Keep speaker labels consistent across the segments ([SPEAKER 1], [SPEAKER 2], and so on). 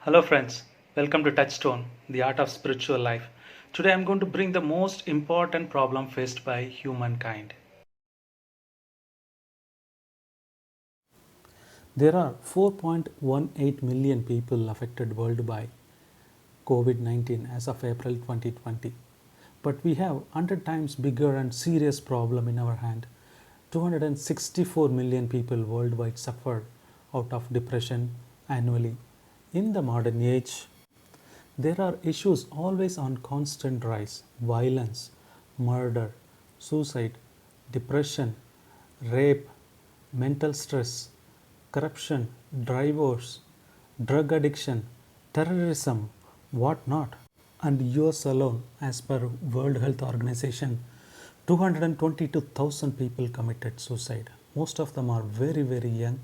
[SPEAKER 1] Hello, friends. Welcome to Touchstone, the art of spiritual life. Today, I'm going to bring the most important problem faced by humankind.
[SPEAKER 2] There are 4.18 million people affected worldwide by COVID 19 as of April 2020. But we have 100 times bigger and serious problem in our hand. 264 million people worldwide suffer out of depression annually. In the modern age, there are issues always on constant rise: violence, murder, suicide, depression, rape, mental stress, corruption, divorce, drug addiction, terrorism, what not. And US alone, as per World Health Organization, 222,000 people committed suicide. Most of them are very, very young.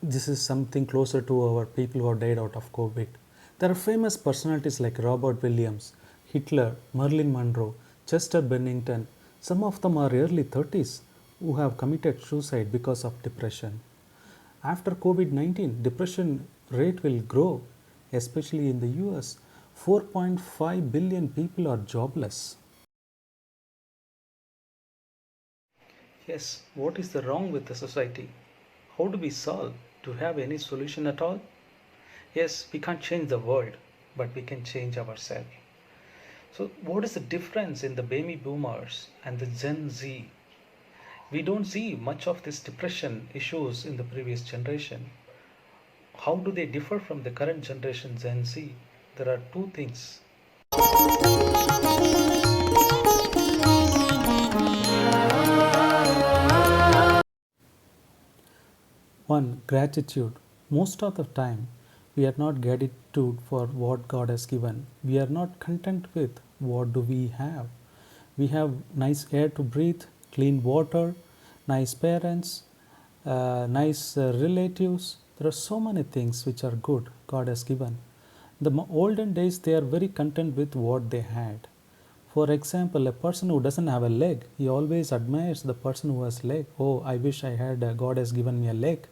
[SPEAKER 2] This is something closer to our people who have died out of COVID. There are famous personalities like Robert Williams, Hitler, Marilyn Monroe, Chester Bennington. Some of them are early 30s who have committed suicide because of depression. After COVID 19, depression rate will grow, especially in the US. 4.5 billion people are jobless.
[SPEAKER 1] Yes, what is the wrong with the society? How do we solve? Do we have any solution at all? Yes, we can't change the world, but we can change ourselves. So, what is the difference in the baby boomers and the Gen Z? We don't see much of this depression issues in the previous generation. How do they differ from the current generation Gen Z? There are two things.
[SPEAKER 2] 1. Gratitude. Most of the time, we are not gratitude for what God has given. We are not content with what do we have. We have nice air to breathe, clean water, nice parents, nice relatives. There are so many things which are good God has given. The olden days, they are very content with what they had. For example, a person who doesn't have a leg, he always admires the person who has leg. Oh, I wish I had, God has given me a leg.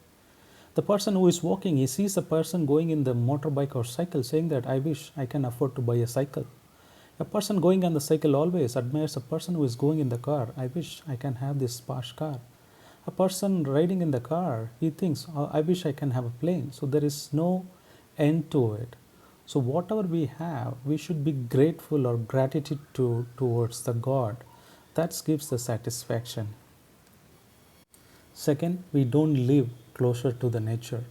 [SPEAKER 2] The person who is walking, he sees a person going in the motorbike or cycle, saying that I wish I can afford to buy a cycle. A person going on the cycle always admires a person who is going in the car. I wish I can have this posh car. A person riding in the car, he thinks, "Oh, I wish I can have a plane." So there is no end to it. So whatever we have, we should be grateful or gratitude towards the God. That gives the satisfaction. Second, we don't live closer to the nature.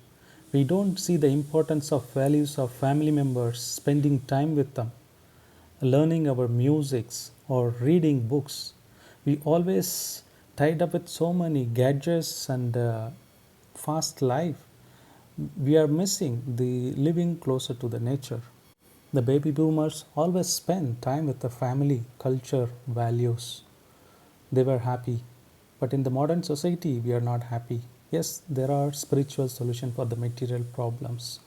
[SPEAKER 2] We don't see the importance of values of family members, spending time with them, learning our musics or reading books. We always tied up with so many gadgets and fast life. We are missing the living closer to the nature. The baby boomers always spend time with the family, culture, values. They were happy. But in the modern society, we are not happy. Yes, there are spiritual solutions for the material problems.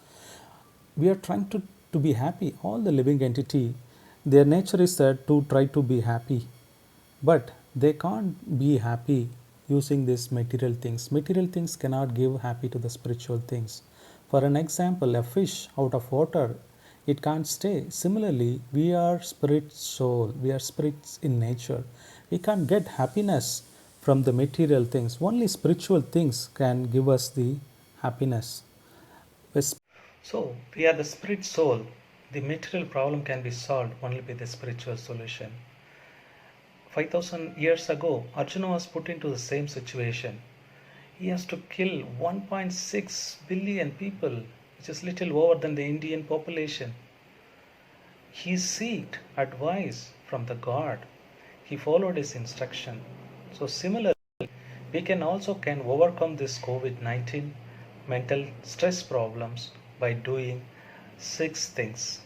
[SPEAKER 2] We are trying to be happy. All the living entity, their nature is that to try to be happy. But they can't be happy using these material things. Material things cannot give happy to the spiritual things. For an example, a fish out of water, it can't stay. Similarly, we are spirit soul, we are spirits in nature. We can't get happiness from the material things. Only spiritual things can give us the happiness.
[SPEAKER 1] So, we are the spirit soul. The material problem can be solved only with a spiritual solution. 5000 years ago, Arjuna was put into the same situation. He has to kill 1.6 billion people, which is little over than the Indian population. He sought advice from the God. He followed his instruction. So similarly, we can also can overcome this COVID-19 mental stress problems by doing 6 things.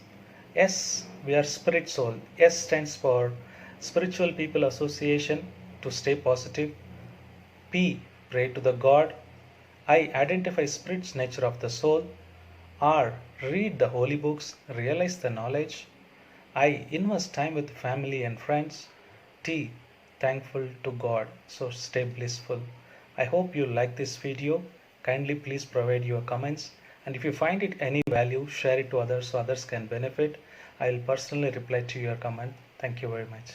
[SPEAKER 1] S, we are spirit soul. S stands for Spiritual People Association, to stay positive. P, pray to the God. I, identify spirit's nature of the soul. R, read the holy books, realize the knowledge. I, invest time with family and friends. T, thankful to God, so stay blissful. I hope you like this video. Kindly please provide your comments And if you find it any value, share it to others so others can benefit. I will personally reply to your comment. Thank you very much.